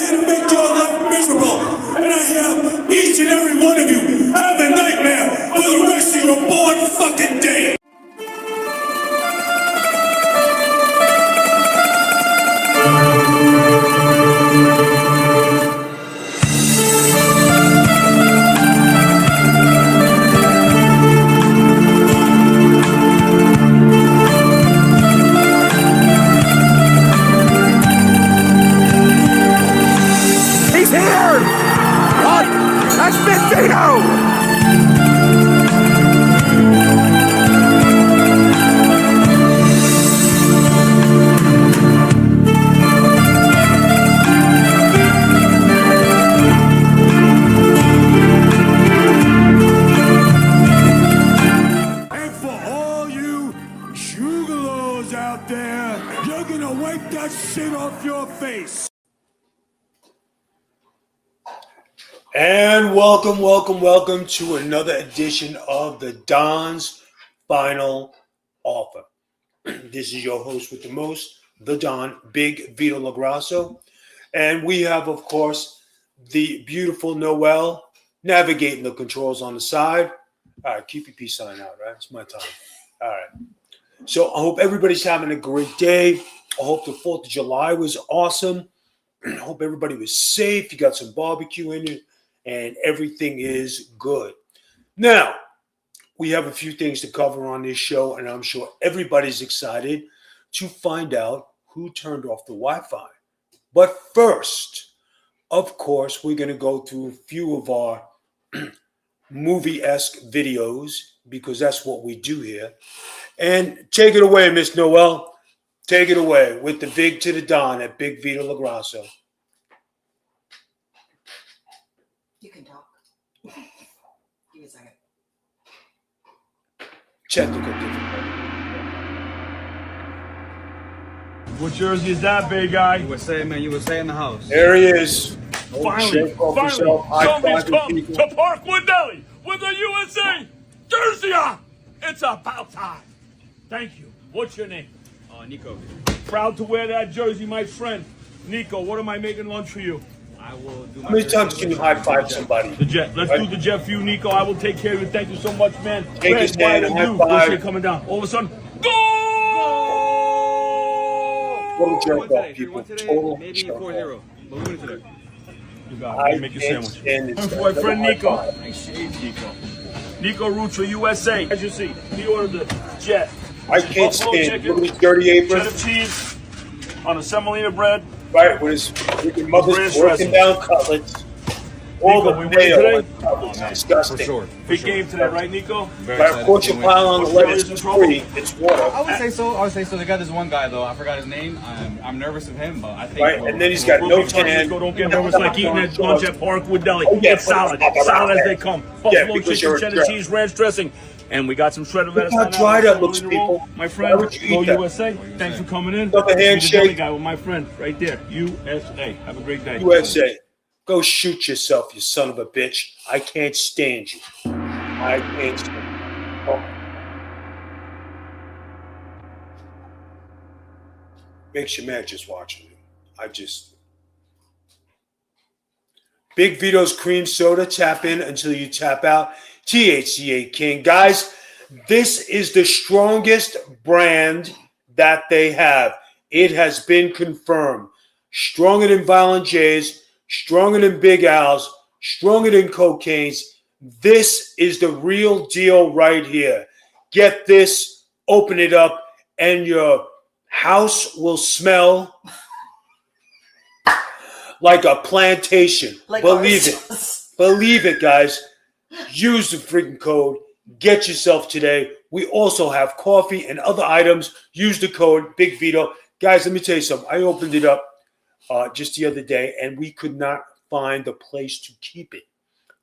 here to make your life miserable. And I have each and every one of you have a nightmare for the rest of your born fucking day. He's here! What? That's Vito! And for all you jugalos out there, you're gonna wipe that shit off your face. And welcome to another edition of the Don's Final Offer. This is your host with the most, the Don, Big Vito LoGrasso. And we have, of course, the beautiful Noelle navigating the controls on the side. All right, keep your peace sign out, right? It's my time. All right. So I hope everybody's having a great day. I hope the 4th of July was awesome. I hope everybody was safe. You got some barbecue in you. And everything is good. Now, we have a few things to cover on this show, and I'm sure everybody's excited to find out who turned off the Wi-Fi. But first, of course, we're going to go through a few of our movie-esque videos, because that's what we do here. And take it away, Miss Noelle. Take it away with the Big to the Don at Big Vito LoGrasso. You can talk. Give me a second. Technical difficulty. What jersey is that, big guy? USA, man. USA in the house. There he is. Finally, somebody's come to Parkwood Deli with a USA jersey on. It's about time. Thank you. What's your name? Nico. Proud to wear that jersey, my friend. Nico, what am I making lunch for you? I will do my How many jersey times can you high five somebody? The jet. Let's do the jet for you, Nico. I will take care of you. Thank you so much, man. Take his hand and high This five. shit coming down. All of a sudden, go! Total jerk One today, off, people. one today, Total maybe jerk 4-0. But we're winning today. You got I it. Make your can't sandwich. stand this My guy. friend Nico. High five. Nice shave, Nico. Nico Ruccio, USA. As you see, he ordered the jet. I can't Buffalo stand chicken, look at his dirty apron, cheddar cheese on a semolina bread. right, with his freaking mother's Ranch working dressing. down cutlets. All Nico, the we winning mayo today? on cutlets. Oh, man, Disgusting. for sure. Big game today, right, Nico? Very Right, excited of course to you win. pile on the Australia's lettuce, in it's trouble. free, it's water. I would say so. I would say so. They got this one guy though. I forgot his name. I'm nervous of him, but I think. Right, and then he's got We'll no be fine, tan. Nico. Don't get nervous like eating at lunch at Parkwood Deli. Oh, yeah, It's solid. but- Solid as they come. Yeah, Buffalo because you're chicken, a cheddar jerk. cheese, ranch dressing. And we got some shredded lettuce. how on that. dry that looks, Semolina roll. people. My Why friend, would you go eat that? USA. Thanks for coming in. Another Be the handshake. deli guy with my friend right there. USA. Have a great day. USA. Go shoot yourself, you son of a bitch. I can't stand you. I can't stand you. Oh. Makes you mad just watching you. Big Vito's cream soda. Tap in until you tap out. THCA King. Guys, this is the strongest brand that they have. It has been confirmed. Stronger than Violent J's, stronger than Big Al's, stronger than Cocaine's. This is the real deal right here. Get this, open it up, and your house will smell like a plantation. Like Believe it. ours. Believe it, guys. Use the freaking code. Get yourself today. We also have coffee and other items. Use the code Big Vito. Guys, let me tell you something. I opened it up just the other day, and we could not find a place to keep it.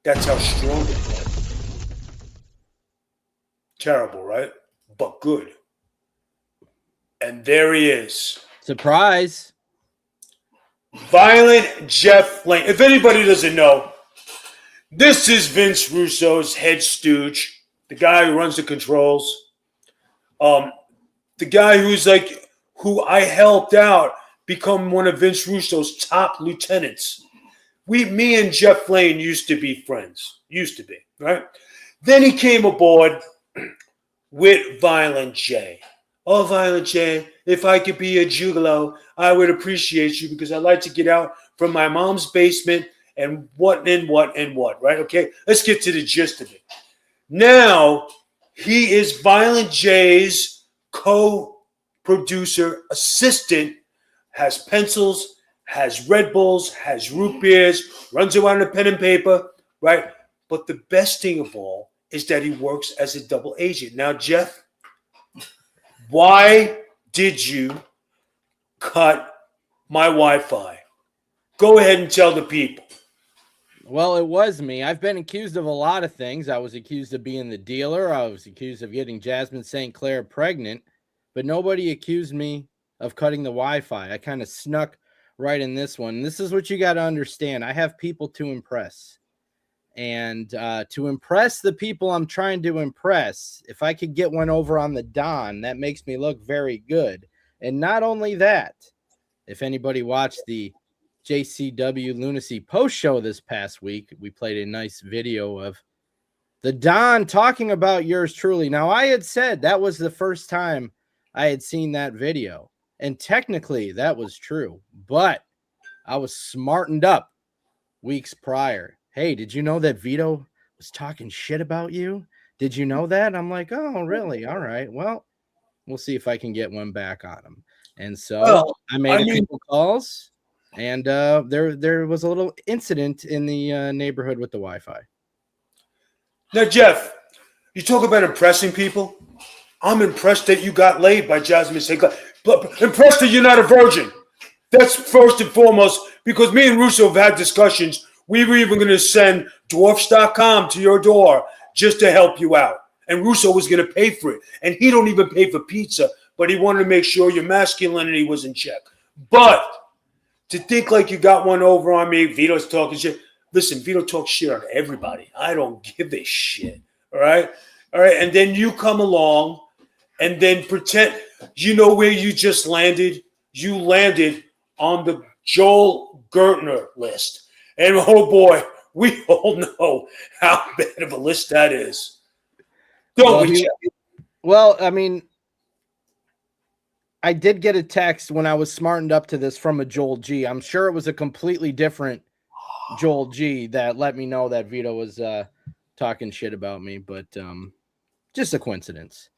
That's how strong it was. Terrible, right? But good. And there he is. Surprise. Violent Jeff Lane. If anybody doesn't know, this is Vince Russo's head stooge, the guy who runs the controls. The guy who I helped out become one of Vince Russo's top lieutenants. Me and Jeff Lane used to be friends. Used to be, right? Then he came aboard with Violent J. Oh, Violent J, if I could be a gigolo, I would appreciate you because I like to get out from my mom's basement and what, right? Okay, let's get to the gist of it. Now, he is Violent J's co-producer, assistant, has pencils, has Red Bulls, has root beers, runs around with pen and paper, right? But the best thing of all is that he works as a double agent. Now, Jeff, why did you cut my Wi-Fi? Go ahead and tell the people. Well, it was me. I've been accused of a lot of things. I was accused of being the dealer. I was accused of getting Jasmine St. Clair pregnant, but nobody accused me of cutting the Wi-Fi. I kind of snuck right in this one. This is what you got to understand. I have people to impress. And to impress the people I'm trying to impress, if I could get one over on the Don, that makes me look very good. And not only that, if anybody watched the JCW Lunacy post show this past week, we played a nice video of the Don talking about yours truly. Now, I had said that was the first time I had seen that video. And technically, that was true. But I was smartened up weeks prior. Hey, did you know that Vito was talking shit about you? Did you know that? I'm like, oh, really? All right. Well, we'll see if I can get one back on him. And so I made a couple calls, and there was a little incident in the neighborhood with the Wi-Fi. Now, Jeff, you talk about impressing people. I'm impressed that you got laid by Jasmine St. Clair. But impressed that you're not a virgin. That's first and foremost, because me and Russo have had discussions. We were even going to send dwarfs.com to your door just to help you out. And Russo was going to pay for it. And he don't even pay for pizza, but he wanted to make sure your masculinity was in check. But to think like you got one over on me, Vito's talking shit. Listen, Vito talks shit on everybody. I don't give a shit. All right? All right. And then you come along and then pretend, you know where you just landed? You landed on the Joel Gertner list. And oh boy, we all know how bad of a list that is. Don't we? Well, I mean, I did get a text when I was smartened up to this from a Joel G. I'm sure it was a completely different Joel G that let me know that Vito was talking shit about me, but just a coincidence.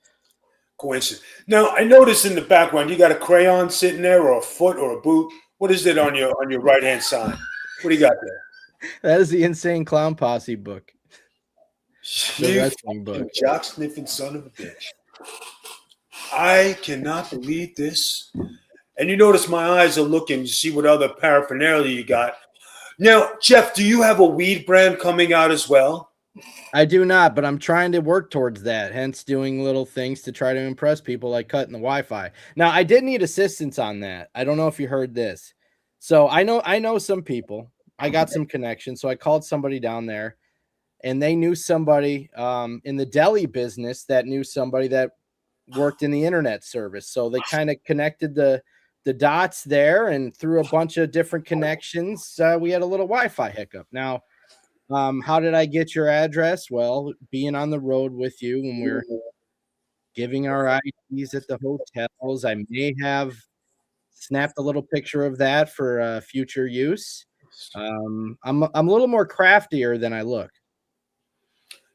Now, I noticed in the background you got a crayon sitting there, or a foot, or a boot. What is it on your right-hand side? What do you got there? That is the Insane Clown Posse book. The wrestling book. Jock sniffing son of a bitch. I cannot believe this. And you notice my eyes are looking to see what other paraphernalia you got. Now, Jeff, do you have a weed brand coming out as well? I do not, but I'm trying to work towards that, hence doing little things to try to impress people like cutting the Wi-Fi. Now, I did need assistance on that. I don't know if you heard this. So I know some people. I got some connections. So I called somebody down there, and they knew somebody in the deli business that knew somebody that worked in the internet service. So they kind of connected the dots there, and through a bunch of different connections, we had a little Wi-Fi hiccup. Now, how did I get your address? Well, being on the road with you when we're giving our IDs at the hotels, I may have snapped a little picture of that for future use. I'm a little more craftier than I look.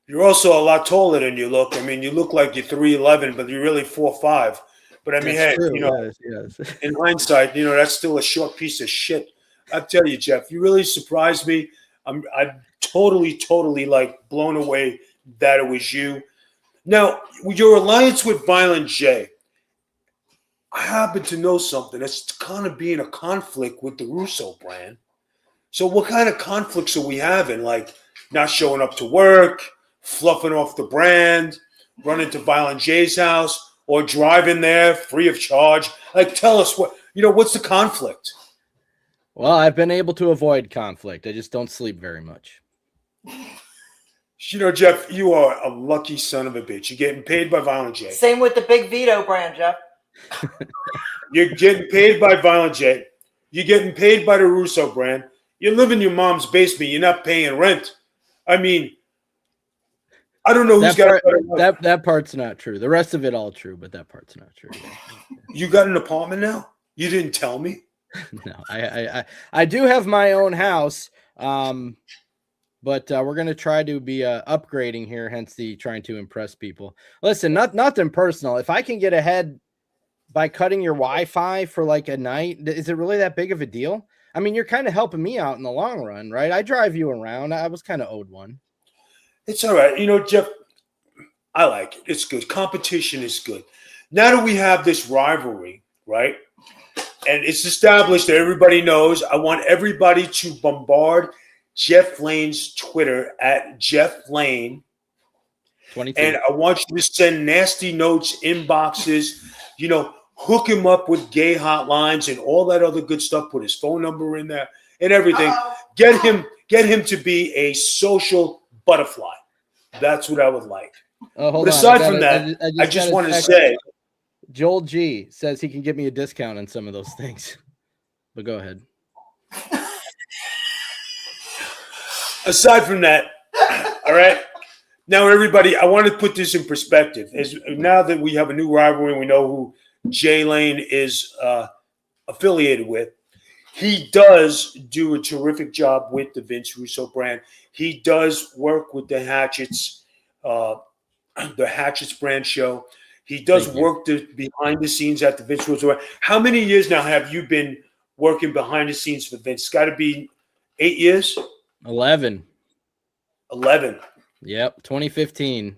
You're also a lot taller than you look. I mean, you look like you're 3'11", but you're really 4'5". But I mean, That's hey, true. you know, yes. in hindsight, you know, that's still a short piece of shit. I tell you, Jeff, you really surprised me. I'm totally like blown away that it was you. Now, your alliance with Violent J, I happen to know something that's kind of being a conflict with the Russo brand. So what kind of conflicts are we having? Like not showing up to work, fluffing off the brand, running to Violent J's house, or driving there free of charge? Like, tell us what's the conflict? Well, I've been able to avoid conflict. I just don't sleep very much. You know, Jeff, you are a lucky son of a bitch. You're getting paid by Violent J. Same with the Big Vito brand, Jeff. You're getting paid by Violent J. You're getting paid by the Russo brand. You live in your mom's basement. You're not paying rent. I mean, I don't know who's got a better life. That part's not true. The rest of it all true, but that part's not true. Yeah. You got an apartment now? You didn't tell me. No, I do have my own house, but we're gonna try to be upgrading here. Hence the trying to impress people. Listen, nothing personal. If I can get ahead by cutting your Wi-Fi for like a night, is it really that big of a deal? I mean, you're kind of helping me out in the long run, right? I drive you around. I was kind of owed one. It's all right. You know, Jeff, I like it. It's good. Competition is good. Now that we have this rivalry, right? And it's established that everybody knows, I want everybody to bombard Jeff Lane's Twitter at Jeff Lane. 22. And I want you to send nasty notes, inboxes, you know, hook him up with gay hotlines and all that other good stuff. Put his phone number in there and everything. Get him to be a social butterfly. That's what I would like. Oh, hold but aside from that, I just want to say, Joel G says he can give me a discount on some of those things. But go ahead. Aside from that, all right. Now, everybody, I want to put this in perspective. Now that we have a new rivalry and we know who Jay Lane is affiliated with, he does do a terrific job with the Vince Russo brand. He does work with the Hatchets brand show. He does work behind the scenes at the Vince Russo brand. How many years now have you been working behind the scenes for Vince? It's got to be 8 years? 11. 11. Yep, 2015.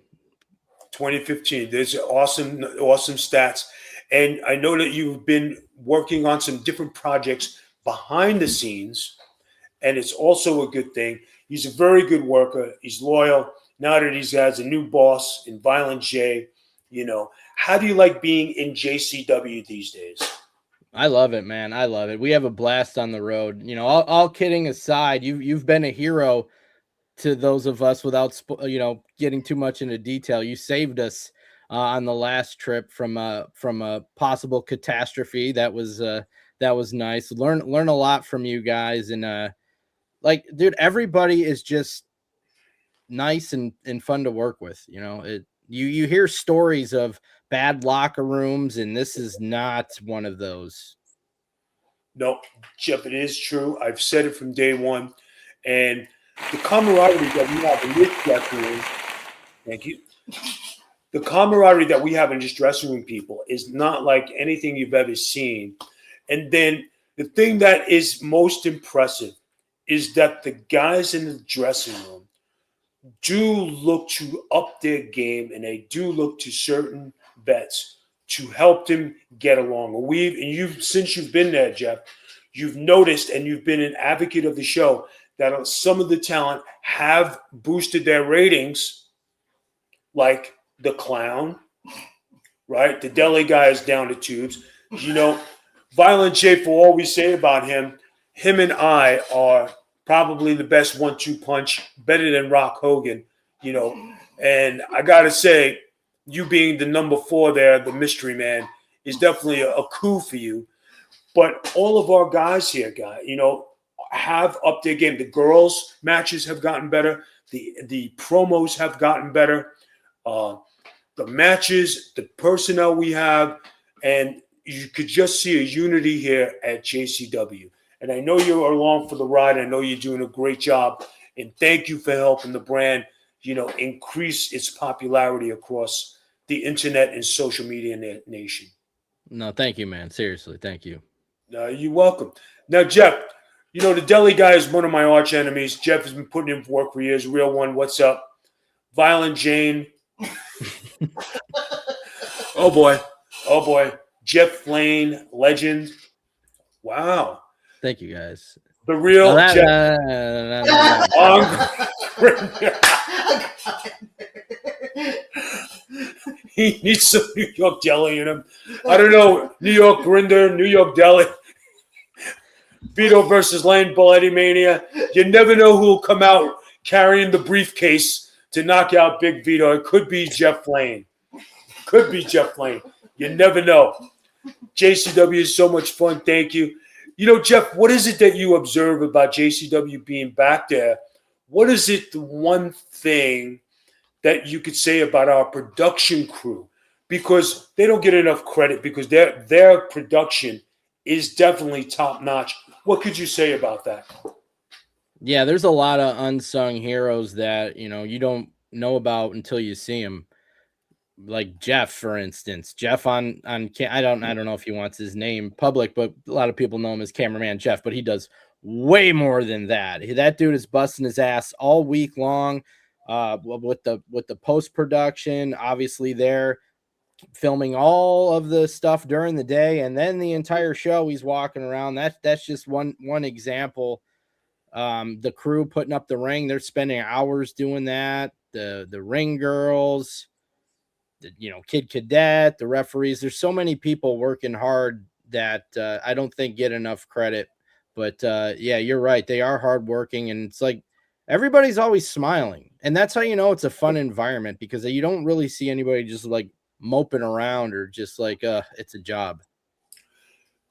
2015. There's awesome stats. And I know that you've been working on some different projects behind the scenes, and it's also a good thing. He's a very good worker. He's loyal. Now that he has a new boss in Violent J, you know, how do you like being in JCW these days? I love it, man. I love it. We have a blast on the road. You know, all kidding aside, you've been a hero to those of us without, you know, getting too much into detail. You saved us on the last trip from a possible catastrophe. That was nice. Learn a lot from you guys. And like, dude, everybody is just nice and fun to work with. You know, you hear stories of bad locker rooms, and this is not one of those. No, Jeff, it is true. I've said it from day one. And the camaraderie that we have in this dressing room, thank you. The camaraderie that we have in this dressing room, people, is not like anything you've ever seen. And then the thing that is most impressive is that the guys in the dressing room do look to up their game, and they do look to certain vets to help them get along. Since you've been there, Jeff, you've noticed, and you've been an advocate of the show, that some of the talent have boosted their ratings, like the Clown, right? The deli guy is down the tubes. You know, Violent J, for all we say about him and I are probably the best 1-2 punch, better than Rock Hogan, you know. And I got to say, you being the number 4 there, the mystery man, is definitely a coup for you. But all of our guys here, you know, have upped their game. The girls' matches have gotten better. The promos have gotten better. The matches, the personnel we have, and you could just see a unity here at JCW. And I know you're along for the ride. I know you're doing a great job. And thank you for helping the brand, you know, increase its popularity across the internet and social media nation. No, thank you, man. Seriously, thank you. You're welcome. Now, Jeff, you know, the deli guy is one of my arch enemies. Jeff has been putting in work for years. Real one, what's up? Violent Jane. Oh, boy. Jeff Lane, legend. Wow. Thank you, guys. The real Jeff. He needs some New York deli in him. I don't know. New York Grinder, New York deli. Vito versus Lane, Bulletti Mania. You never know who will come out carrying the briefcase to knock out Big Vito. It could be Jeff Lane. You never know. JCW is so much fun. Thank you. Jeff, what is it that you observe about JCW being back there? What is it, the one thing that you could say about our production crew? Because they don't get enough credit because their production is definitely top notch. What could you say about that? Yeah, there's a lot of unsung heroes that, you don't know about until you see them. Like Jeff, for instance. Jeff on I don't know if he wants his name public, but a lot of people know him as cameraman Jeff, but he does way more than that. That dude is busting his ass all week long with the post-production. Obviously they're filming all of the stuff during the day, and then the entire show he's walking around. That's just one example. The crew putting up the ring, they're spending hours doing that. The ring girls, Kid Cadet, the referees. There's so many people working hard that I don't think get enough credit. But yeah, you're right. They are hardworking, and it's like everybody's always smiling, and that's how you know it's a fun environment, because you don't really see anybody just like moping around or just like it's a job.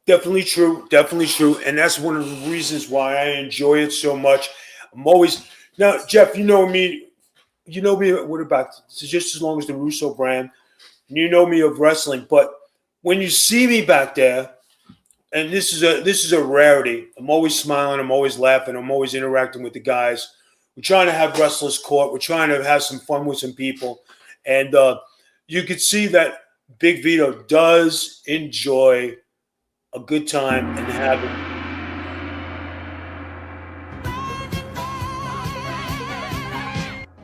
Definitely true. Definitely true. And that's one of the reasons why I enjoy it so much. I'm always now, Jeff, you know me. What about just as long as the Russo brand? You know me of wrestling, but when you see me back there, and this is a rarity. I'm always smiling. I'm always laughing. I'm always interacting with the guys. We're trying to have wrestlers court. We're trying to have some fun with some people, and you could see that Big Vito does enjoy a good time and have it.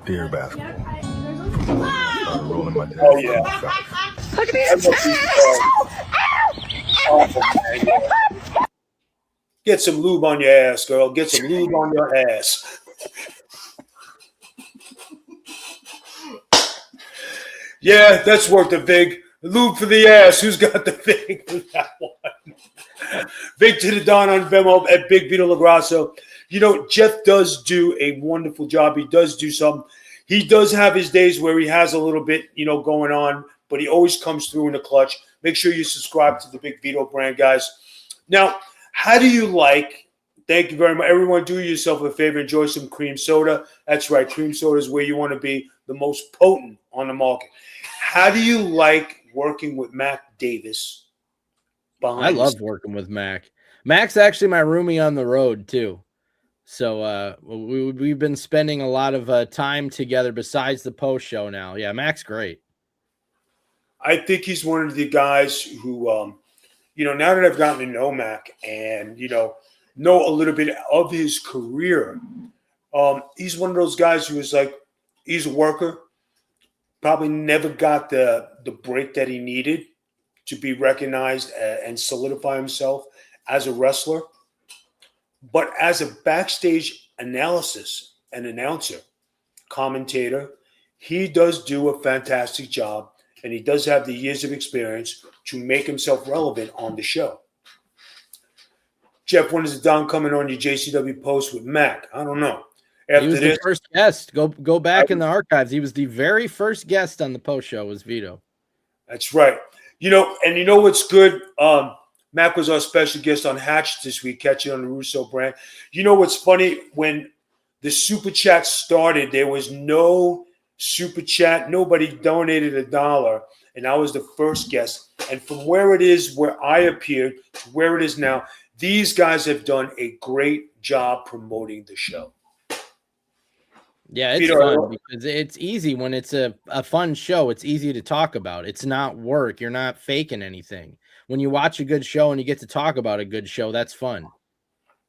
Dear basketball. Rolling my tail. Oh yeah. Look at these Awful, man. Yeah. Get some lube on your ass, girl. Get some lube on your ass. Yeah, that's worth a big lube for the ass. Who's got the big for that one? Big to the Don on Venmo at Big Vito LoGrasso. Jeff does do a wonderful job. He does do something. He does have his days where he has a little bit, going on, but he always comes through in the clutch. Make sure you subscribe to the Big Vito brand, guys. Now, how do you like? Thank you very much. Everyone, do yourself a favor. Enjoy some cream soda. That's right. Cream soda is where you want to be, the most potent on the market. How do you like working with Mac Davis? I love working with Mac. Mac's actually my roomie on the road too. So we've been spending a lot of time together besides the post show now. Yeah, Mac's great. I think he's one of the guys who, now that I've gotten to know Mac and, know a little bit of his career, he's one of those guys who is like, he's a worker, probably never got the break that he needed to be recognized and solidify himself as a wrestler. But as a backstage analysis and announcer, commentator, he does do a fantastic job, and he does have the years of experience to make himself relevant on the show. Jeff, when is the Don coming on your JCW post with Mac? I don't know. He was the first guest. Go back in the archives. He was the very first guest on the post show was Vito. That's right. And what's good? Mac was our special guest on Hatch this week, catching on the Russo brand. What's funny? When the Super Chat started, there was no Super Chat. Nobody donated $1, and I was the first guest. And from where it is, where I appeared, to where it is now, these guys have done a great job promoting the show. Yeah, it's fun because it's easy when it's a fun show. It's easy to talk about. It's not work. You're not faking anything. When you watch a good show and you get to talk about a good show, that's fun.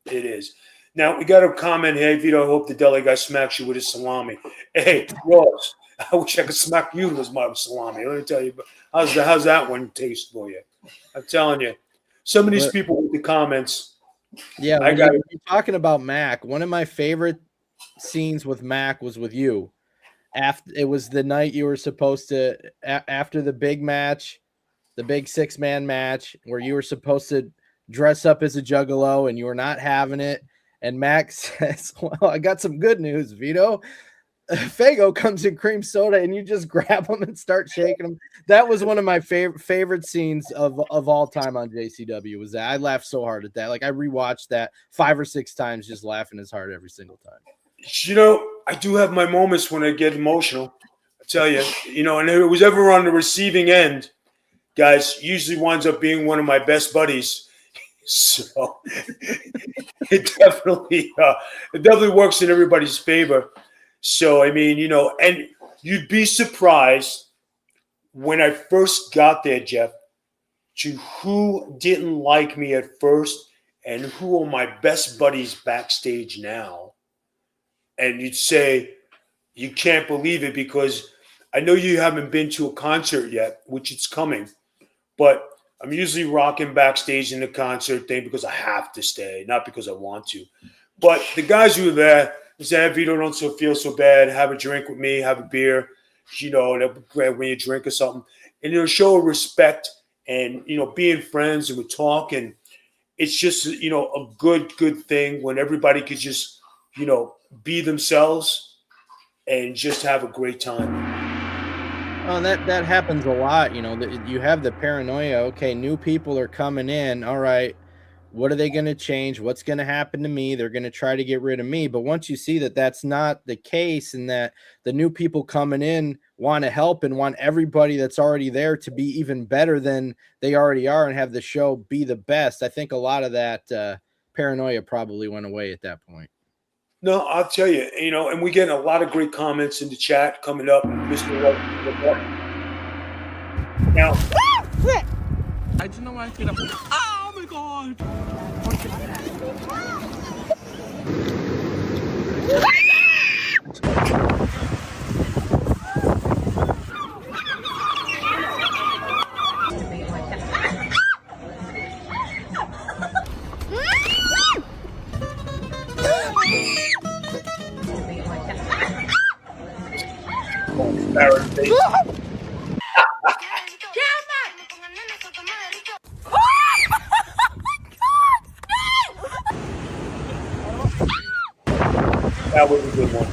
It is. Now, we got a comment here. Hey, Vito, I hope the deli guy smacks you with his salami. Hey, Ross, I wish I could smack you with my salami. Let me tell you, how's that one taste for you? I'm telling you. Some of these people with the comments. Yeah, when you're talking about Mac, one of my favorite scenes with Mac was with you. It was the night you were supposed to, after the big match, the big 6-man match, where you were supposed to dress up as a juggalo and you were not having it. And Mac says, well, I got some good news, Vito. Fago comes in cream soda and you just grab them and start shaking them. That was one of my favorite scenes of all time on JCW. Was that I laughed so hard at that. Like I rewatched that 5 or 6 times, just laughing as hard every single time. You know, I do have my moments when I get emotional. I tell you, you know, and if it was ever on the receiving end, guys, usually winds up being one of my best buddies. So it definitely works in everybody's favor. So, I mean, you know, and you'd be surprised when I first got there, Jeff, to who didn't like me at first and who are my best buddies backstage now. And you'd say, you can't believe it because I know you haven't been to a concert yet, which it's coming, but I'm usually rocking backstage in the concert thing because I have to stay, not because I want to. But the guys who are there, say, Vito, don't feel so bad. Have a drink with me. Have a beer. You know, when you drink or something. And it'll show respect and, you know, being friends and we talk. And it's just, you know, a good thing when everybody could just, you know, be themselves and just have a great time. Oh, that happens a lot. You know, you have the paranoia. Okay, new people are coming in. All right. What are they going to change? What's going to happen to me? They're going to try to get rid of me. But once you see that that's not the case and that the new people coming in want to help and want everybody that's already there to be even better than they already are and have the show be the best, I think a lot of that paranoia probably went away at that point. No, I'll tell you, you know, and we get a lot of great comments in the chat coming up. Mr. Now, I don't know why I could have. Oh my god! that was a good one.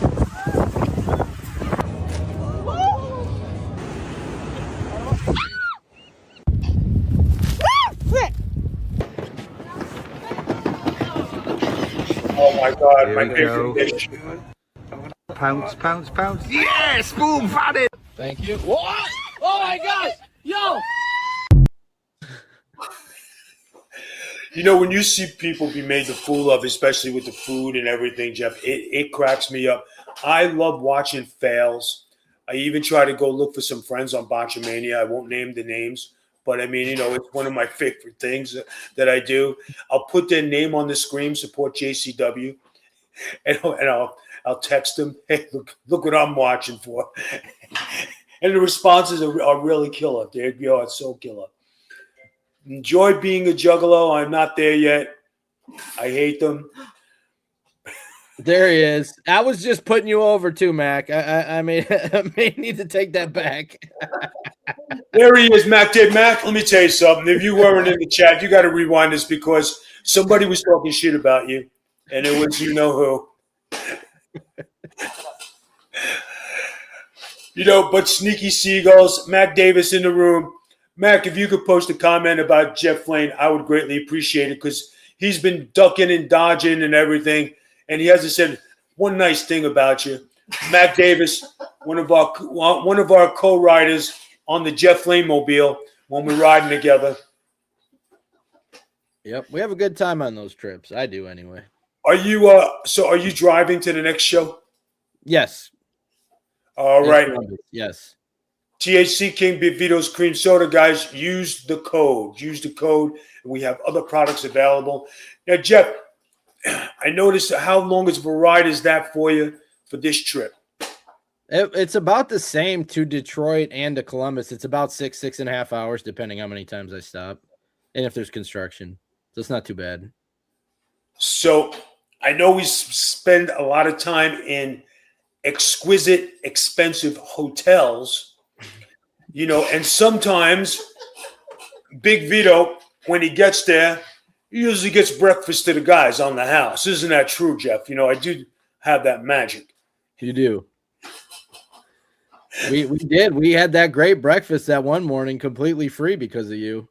Oh my God, Here my we favorite go. dish. Pounce, pounce, pounce. Yes, boom, found it. Thank you. What? Oh my gosh. Yo. You know, when you see people be made the fool of, especially with the food and everything, Jeff, it cracks me up. I love watching fails. I even try to go look for some friends on Botchamania. I won't name the names, but I mean, you know, it's one of my favorite things that I do. I'll put their name on the screen, support JCW, and I'll text them, hey, look what I'm watching for. And the responses are really killer. It's so killer. Enjoy being a juggalo. I'm not there yet. I hate them. There he is. I was just putting you over too, Mac. I may need to take that back. There he is, Mac. Mac, let me tell you something. If you weren't in the chat, you got to rewind this because somebody was talking shit about you, and it was you know who. You know, but Sneaky Seagulls, Mac Davis in the room. Mac, if you could post a comment about Jeff Flane, I would greatly appreciate it because he's been ducking and dodging and everything, and he hasn't said one nice thing about you. Mac Davis, one of our co-riders on the Jeff Flane mobile when we're riding together. Yep, we have a good time on those trips. I do anyway. Are you driving to the next show? Yes. All right. Yes. THC King Vito's Cream Soda, guys, use the code. Use the code. We have other products available. Now, Jeff, I noticed how long of a ride is that for you for this trip? It's about the same to Detroit and to Columbus. It's about 6.5 hours, depending how many times I stop and if there's construction. So it's not too bad. So I know we spend a lot of time in exquisite, expensive hotels. You know, and sometimes Big Vito, when he gets there, he usually gets breakfast to the guys on the house. Isn't that true, Jeff? You know, I do have that magic. You do. We did. We had that great breakfast that one morning completely free because of you.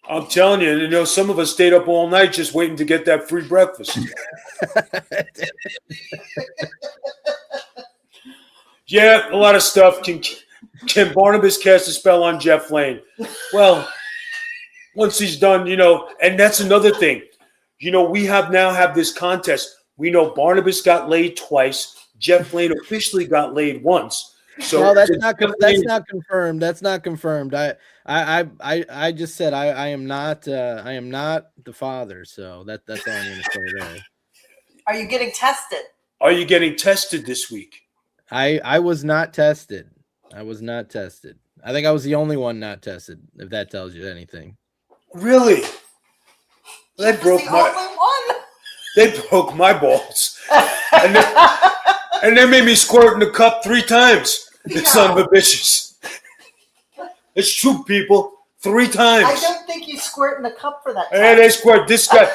I'm telling you, some of us stayed up all night just waiting to get that free breakfast. Yeah, a lot of stuff. Can Barnabas cast a spell on Jeff Lane? Well, once he's done, and that's another thing. We now have this contest. We know Barnabas got laid twice. Jeff Lane officially got laid once. So no, that's not confirmed. That's not confirmed. I just said I am not the father. So that's all I'm going to say there. Are you getting tested? Are you getting tested this week? I was not tested. I was not tested. I think I was the only one not tested, if that tells you anything. Really? They broke my balls. And they made me squirt in the cup 3 times. The son of a bitches. It's true, people. 3 times. I don't think you squirt in the cup for that. Hey, they squirt. This guy,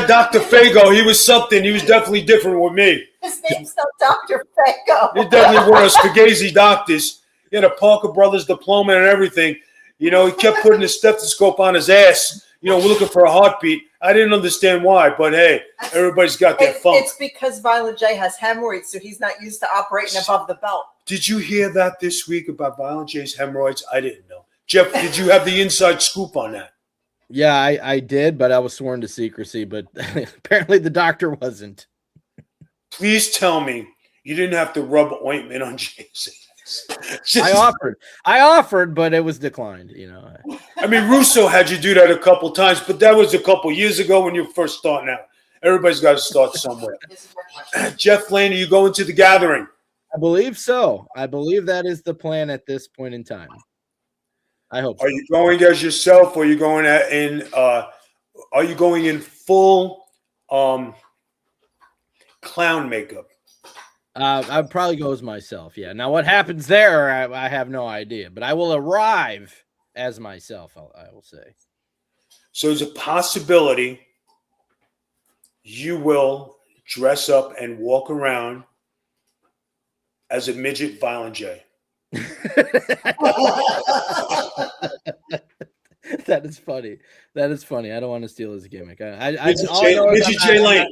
Dr. Fago, he was something. He was definitely different with me. His name's not Dr. Fago. He definitely one of Spaghetti doctors. He had a Parker Brothers diploma and everything. He kept putting his stethoscope on his ass. We're looking for a heartbeat. I didn't understand why, but hey, everybody's got their funk. It's because Violent J has hemorrhoids, so he's not used to operating above the belt. Did you hear that this week about Violent J's hemorrhoids? I didn't know. Jeff, did you have the inside scoop on that? Yeah, I did, but I was sworn to secrecy, but apparently the doctor wasn't. Please tell me you didn't have to rub ointment on Jay's ass. I offered, but it was declined, I mean, Russo had you do that a couple times, but that was a couple years ago when you were first starting out. Everybody's got to start somewhere. Jeff Lane, are you going to the gathering? I believe so. I believe that is the plan at this point in time. I hope so. Are you going as yourself, or are you going in full clown makeup? I'd probably go as myself. Yeah. Now, what happens there, I have no idea, but I will arrive as myself. I will say. So there's a possibility you will dress up and walk around as a midget Violent J. That is funny. That is funny. I don't want to steal his gimmick. Midget J Lane.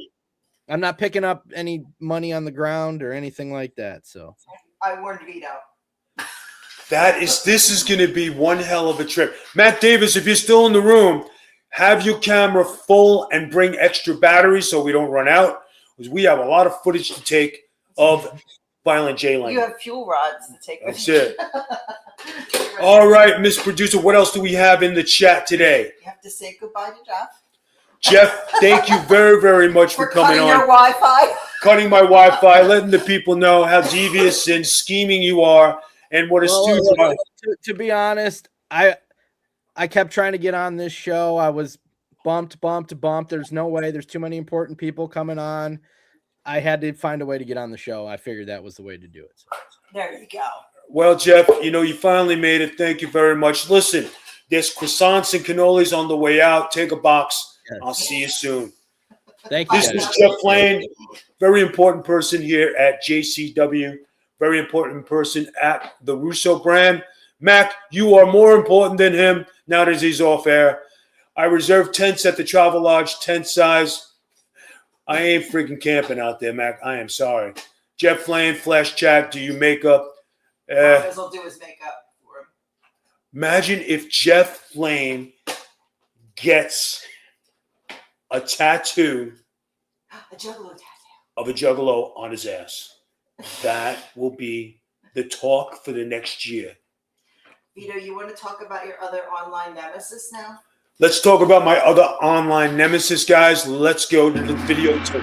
I'm not picking up any money on the ground or anything like that. So I warned Vito. This is going to be one hell of a trip. Matt Davis, if you're still in the room, have your camera full and bring extra batteries so we don't run out, because we have a lot of footage to take of Violent J Lane. You have fuel rods to take with That's it. All right, Miss Producer, what else do we have in the chat today? You have to say goodbye to Jeff. Jeff, thank you very, very much for coming on. Cutting your Wi-Fi. Cutting my Wi-Fi, letting the people know how devious and scheming you are and what a student you are. To be honest, I kept trying to get on this show. I was bumped. There's no way. There's too many important people coming on. I had to find a way to get on the show. I figured that was the way to do it. There you go. Well, Jeff, you finally made it. Thank you very much. Listen, there's croissants and cannolis on the way out. Take a box. I'll see you soon. Thank you. This is Jeff Lane, very important person here at JCW, very important person at the Russo brand. Mac, you are more important than him now that he's off air. I reserve tents at the Travel Lodge, tent size. I ain't freaking camping out there, Mac. I am sorry. Jeff Lane, Flash Chat, do you makeup? Marcus will do his makeup for him. Imagine if Jeff Lane gets a tattoo of a juggalo on his ass. That will be the talk for the next year. Vito, you want to talk about your other online nemesis now? Let's talk about my other online nemesis, guys. Let's go to the video too.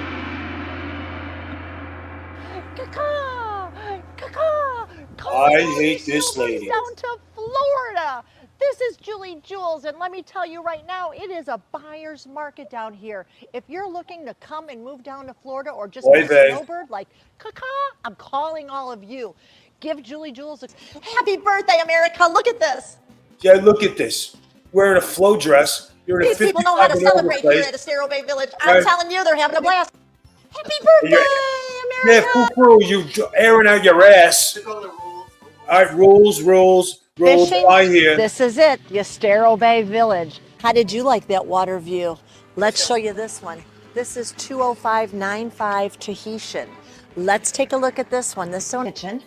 I hate this lady. Down to Florida. This is Julie Jules, and let me tell you right now, it is a buyer's market down here. If you're looking to come and move down to Florida or just be a snowbird like Kaka, I'm calling all of you. Give Julie Jules a happy birthday, America. Look at this. Yeah, look at this. Wearing a flow dress. You're in These people know how to celebrate here at Estero Bay Village. I'm telling you, they're having a blast. Happy birthday, Yeah, poo-poo, you airing out your ass. All right, rules. Fishing, Right here. this is it, the Estero Bay Village. How did you like that water view? Let's show you this one. This is 20595 Tahitian. Let's take a look at this one. This one, kitchen.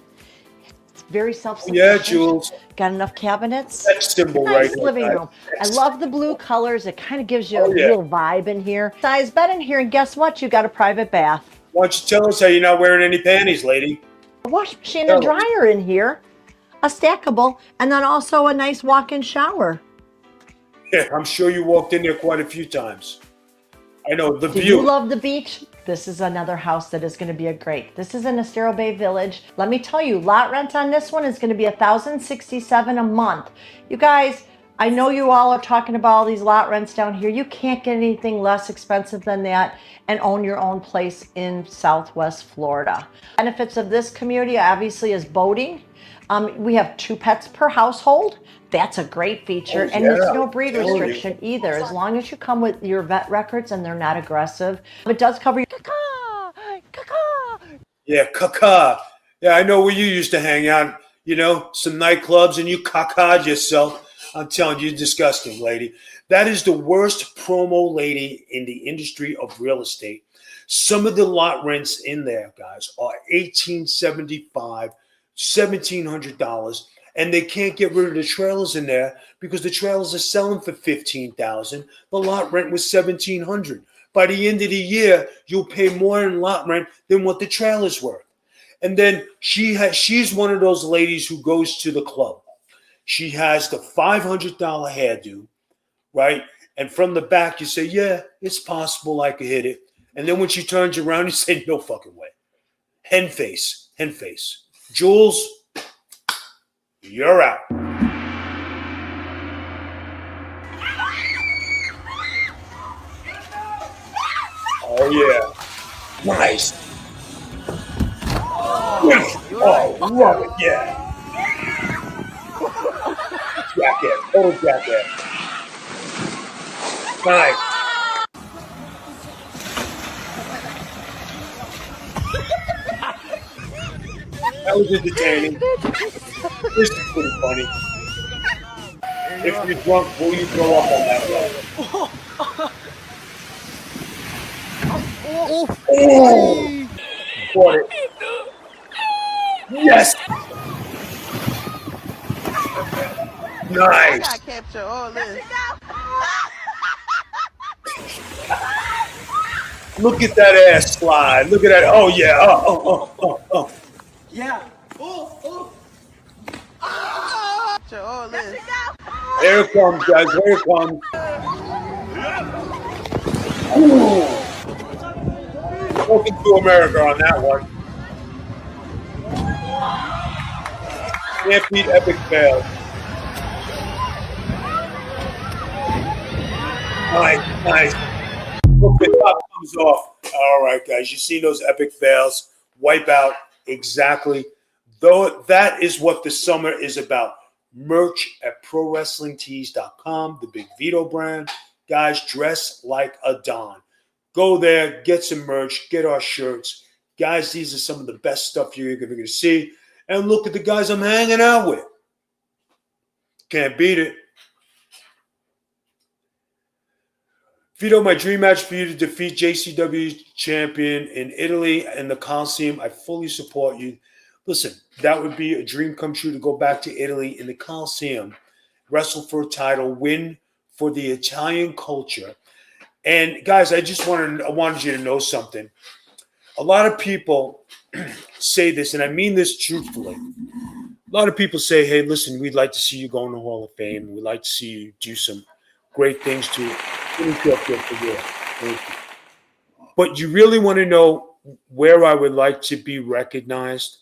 It's very self-sufficient. Yeah, Jules. Got enough cabinets. That symbol Nice right here, living guys. room. I love the blue colors. It kind of gives you a yeah. little vibe in here. Size bed in here, and guess what? You got a private bath. Why don't you tell us how you're not wearing any panties, lady? A wash machine and dryer in here, a stackable, and then also a nice walk-in shower. Yeah, I'm sure you walked in there quite a few times. I know the Do view. you love the beach? This is another house that is going to be a great. This is in Estero Bay Village. Let me tell you, lot rent on this one is going to be $1,067 a month. You guys, I know you all are talking about all these lot rents down here. You can't get anything less expensive than that and own your own place in Southwest Florida. Benefits of this community obviously is boating. We have 2 pets per household. That's a great feature. And there's no breed restriction either, as long as you come with your vet records and they're not aggressive. It does cover your Yeah, caca. Yeah, I know where you used to hang out, you know, some nightclubs, and you caca'd yourself. I'm telling you, you're disgusting, lady. That is the worst promo lady in the industry of real estate. Some of the lot rents in there, guys, are $1,875, $1,700, and they can't get rid of the trailers in there because the trailers are selling for $15,000. The lot rent was $1,700. By the end of the year, you'll pay more in lot rent than what the trailer's worth. And then she's one of those ladies who goes to the club. She has the $500 hairdo, right? And from the back, you say, yeah, it's possible I could hit it. And then when she turns around, you say, no fucking way. Hen face. Jules, you're out. Oh, yeah. Nice. Oh, love it, yeah. Jackass, total jackass. Nice. That was entertaining. This is pretty funny. If you're drunk, will you throw up on that level? Oh! Caught it. Yes! Nice. Capture all this. Look at that ass slide. Look at that. Oh, yeah. Oh. Yeah. Capture all this. Here it comes, guys. Here it comes. Ooh. Welcome to America on that one. Can't beat epic fail. Nice. Look, the top comes off. All right, guys. You see those epic fails? Wipe out. Exactly. Though that is what the summer is about. Merch at ProWrestlingTees.com, the Big Vito brand. Guys, dress like a Don. Go there, get some merch, get our shirts. Guys, these are some of the best stuff you're ever going to see. And look at the guys I'm hanging out with. Can't beat it. Vito, my dream match for you to defeat JCW champion in Italy and the Coliseum. I fully support you. Listen, that would be a dream come true to go back to Italy in the Coliseum, wrestle for a title, win for the Italian culture. And guys, I wanted you to know something. A lot of people say this, and I mean this truthfully. A lot of people say, hey, listen, we'd like to see you go in the Hall of Fame. We'd like to see you do some great things to finish up your career. Thank you. But you really want to know where I would like to be recognized,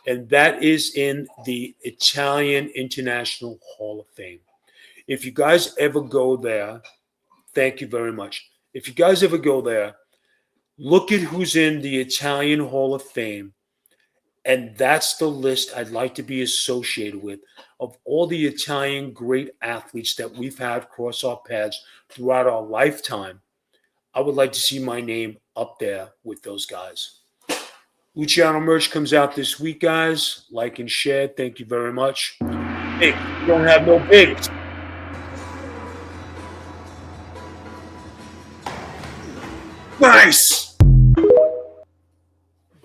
and that is in the Italian International Hall of Fame. If you guys ever go there, thank you very much. If you guys ever go there, look at who's in the Italian Hall of Fame, and that's the list I'd like to be associated with of all the Italian great athletes that we've had cross our paths throughout our lifetime. I would like to see my name up there with those guys. Luciano merch comes out this week, guys. Like and share. Thank you very much. Hey, you don't have no bigs. Nice.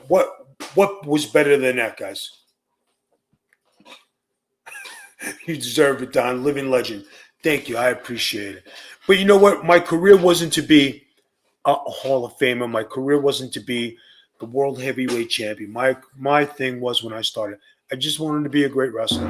What was better than that, guys? You deserve it, Don. Living legend. Thank you. I appreciate it. But you know what? My career wasn't to be a Hall of Famer. My career wasn't to be the world heavyweight champion. My thing was when I started, I just wanted to be a great wrestler.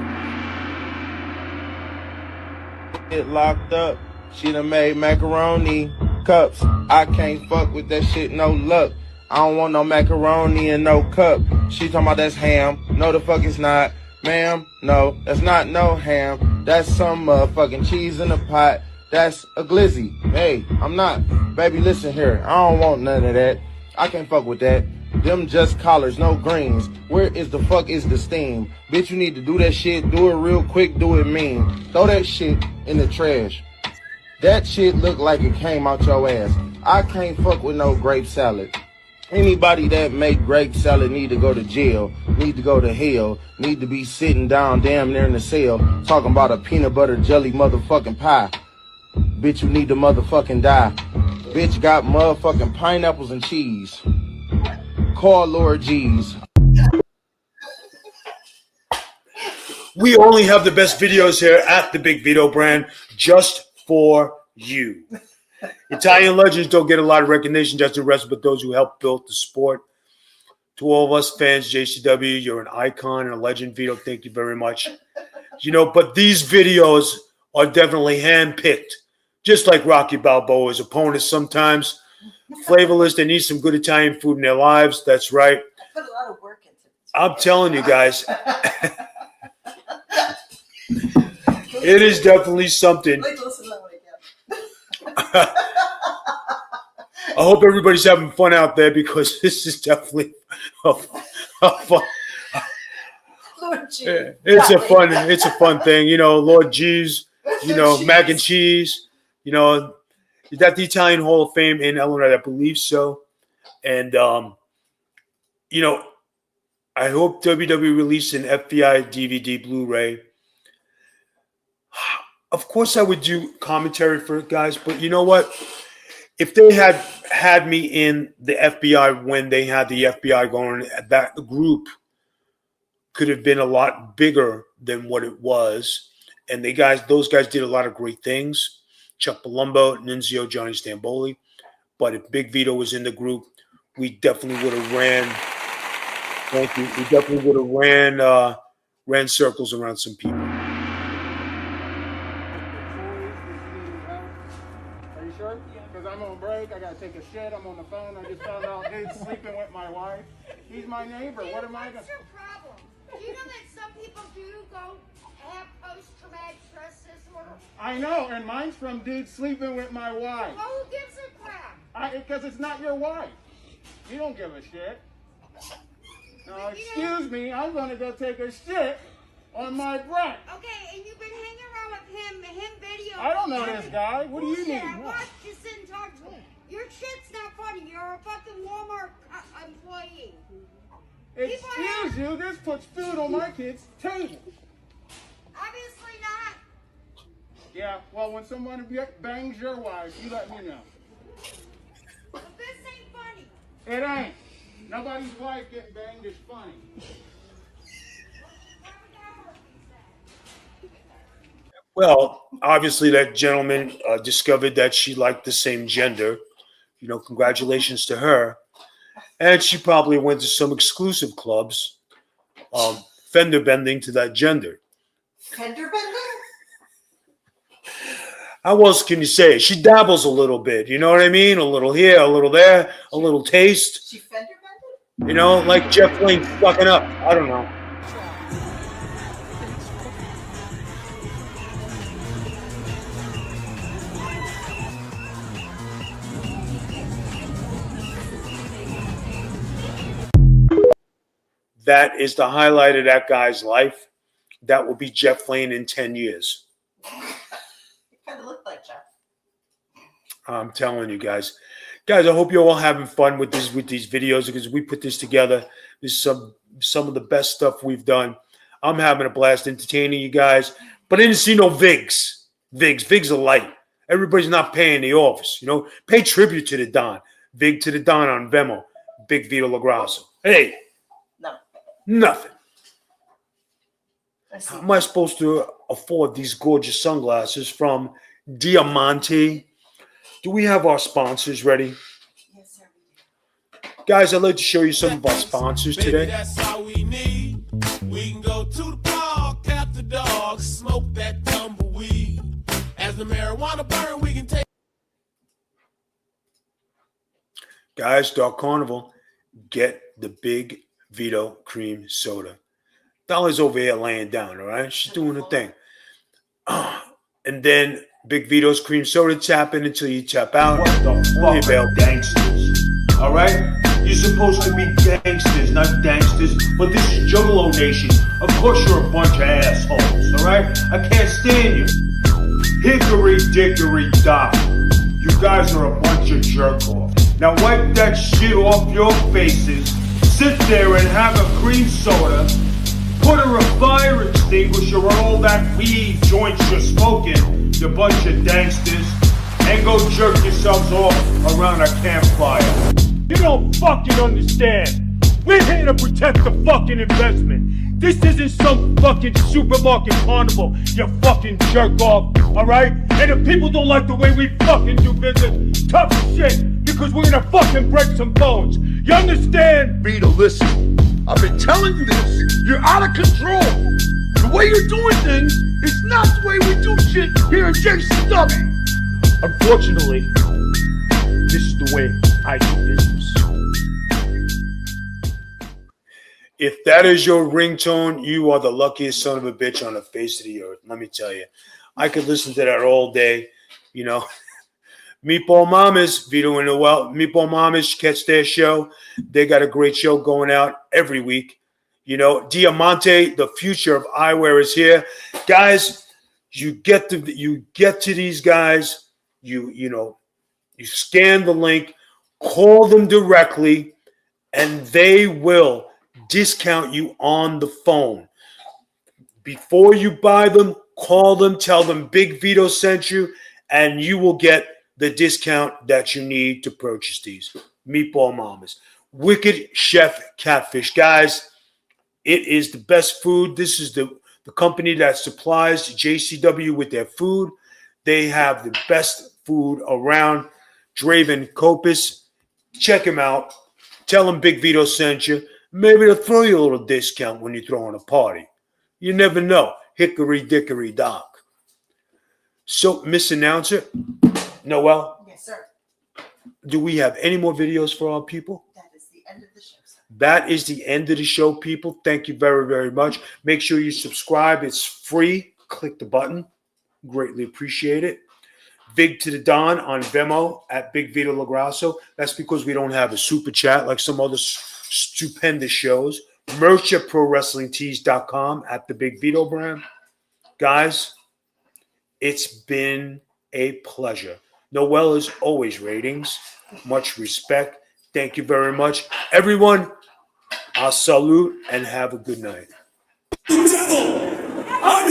Get locked up. She done made macaroni cups. I can't fuck with that shit, no luck. I don't want no macaroni and no cup. She talking about that's ham. No, the fuck it's not. Ma'am, no, that's not no ham. That's some motherfucking cheese in a pot. That's a glizzy. Hey, I'm not. Baby, listen here. I don't want none of that. I can't fuck with that. Them just collars, no greens. Where is the fuck is the steam? Bitch, you need to do that shit. Do it real quick. Do it mean. Throw that shit in the trash. That shit look like it came out your ass. I can't fuck with no grape salad. Anybody that make grape salad need to go to jail, need to go to hell, need to be sitting down damn near in the cell, talking about a peanut butter jelly motherfucking pie. Bitch, you need to motherfucking die. Bitch got motherfucking pineapples and cheese. Call Lord G's. We only have the best videos here at the Big Vito brand just for you. Italian legends don't get a lot of recognition just the rest, but those who helped build the sport. To all of us fans, JCW, you're an icon and a legend, Vito. Thank you very much. You know, but these videos are definitely handpicked, just like Rocky Balboa's opponents sometimes. Flavorless, they need some good Italian food in their lives. That's right. Put a lot of work into it. I'm telling you guys, it is definitely something. Like, listen to that one again. I hope everybody's having fun out there because this is definitely a fun. Lord G. It's a fun thing, you know. Lord G's, you know, mac and cheese, you know. Is that the Italian Hall of Fame in Illinois? I believe so. And you know, I hope WWE released an FBI DVD Blu-ray. Of course, I would do commentary for it, guys, but you know what? If they had me in the FBI when they had the FBI going, that group could have been a lot bigger than what it was. And those guys did a lot of great things. Chuck Palumbo, Nunzio, Johnny Stamboli. But if Big Vito was in the group, we definitely would have ran. Thank you. We definitely would have ran circles around some people. Are you sure? Because I'm on break. I gotta take a shit. I'm on the phone. I just found out he's sleeping with my wife. He's my neighbor. What am I gonna? What's your problem? Do you know that some people do go have post-traumatic stress disorder? I know, and mine's from dude sleeping with my wife. Well, who gives a crap? Because it's not your wife. You don't give a shit. Now, excuse me, I'm gonna go take a shit on my break. Okay, and you've been hanging around with him video. I don't know this guy. What do you Bullshit, need? I watched you sit and talk to him. Your shit's not funny. You're a fucking Walmart employee. Excuse you, this puts food on my kid's table. Obviously not. Yeah, well, when someone bangs your wife, you let me know. But this ain't funny. It ain't. Nobody's wife getting banged is funny. Well, obviously that gentleman discovered that she liked the same gender. You know, congratulations to her. And she probably went to some exclusive clubs, fender bending to that gender. Fender bender? How else can you say it? She dabbles a little bit. You know what I mean? A little here, a little there, a little taste. She fender bender? You know, like Jeff Lane fucking up. I don't know. That is the highlight of that guy's life. That will be Jeff Lane in 10 years. You kind of look like Jeff. I'm telling you guys. Guys, I hope you're all having fun with these videos because we put this together. This is some of the best stuff we've done. I'm having a blast entertaining you guys. But I didn't see no Vigs. Vigs are light. Everybody's not paying the office. You know, pay tribute to the Don. Vig to the Don on Venmo. Big Vito LoGrasso. Hey. No. Nothing. How am I supposed to afford these gorgeous sunglasses from Diamante? Do we have our sponsors ready? Yes, sir. Guys, I'd like to show you some of our sponsors today. That's all we need. We can go to the park, tap the dog, smoke that tumbleweed. As the marijuana burn, we can take. Guys, Dark Carnival, get the Big Vito cream soda. Dolly's over here laying down, all right? She's doing her thing. And then Big Vito's cream soda, tap in until you tap out. What the fuck are gangsters? All right? You're supposed to be gangsters, not gangsters. But this is Juggalo Nation. Of course you're a bunch of assholes, all right? I can't stand you. Hickory dickory dock. You guys are a bunch of jerk-offs. Now wipe that shit off your faces. Sit there and have a cream soda. Put a fire extinguisher on all that weed joints you're smoking, you bunch of gangsters, and go jerk yourselves off around a campfire. You don't fucking understand. We're here to protect the fucking investment. This isn't some fucking supermarket carnival, you fucking jerk off, alright? And if people don't like the way we fucking do business, tough shit, because we're gonna fucking break some bones. You understand? Vito, listen. I've been telling you this. You're out of control. The way you're doing things is not the way we do shit here at JCW. Unfortunately, this is the way I do business. If that is your ringtone, you are the luckiest son of a bitch on the face of the earth. Let me tell you. I could listen to that all day. You know, Meatball Mamas, Vito and Noel, Meatball Mamas, catch their show. They got a great show going out every week. You know, Diamante, the future of eyewear is here. Guys, you get to these guys, you scan the link, call them directly, and they will discount you on the phone. Before you buy them, call them, tell them Big Vito sent you, and you will get the discount that you need to purchase these. Meatball Mamas. Wicked Chef Catfish. Guys, it is the best food. This is the company that supplies JCW with their food. They have the best food around. Draven Copus. Check him out. Tell him Big Vito sent you. Maybe they'll throw you a little discount when you throw in a party. You never know. Hickory dickory dock. So, Miss Announcer, Noel? Yes, sir. Do we have any more videos for our people? That is the end of the show, sir. That is the end of the show, people. Thank you very, very much. Make sure you subscribe. It's free. Click the button. Greatly appreciate it. Vig to the Don on Venmo at Big Vito LoGrasso. That's because we don't have a super chat like some other stupendous shows. Merch at ProWrestlingTees.com at the Big Vito brand. Guys, it's been a pleasure. Noel is always ratings. Much respect. Thank you very much. Everyone, I'll salute and have a good night. I'm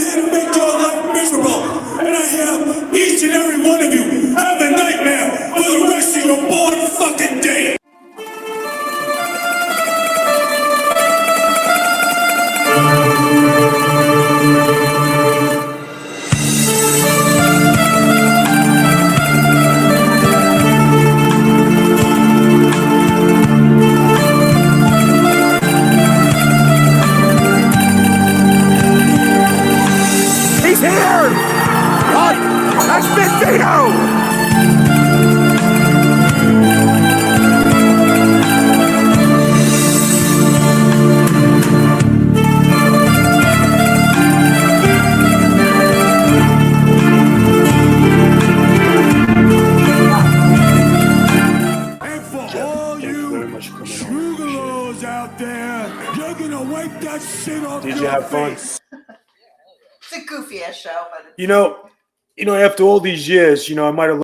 here to make your life miserable, and I have each and every one of you have a nightmare for the rest of your born fucking day. He's here! What? That's Big Vito! And for all you schmoogalos out there, you're gonna wipe that shit off Did your you have fun? It's a goofy ass show, but it's You know, after all these years, I might have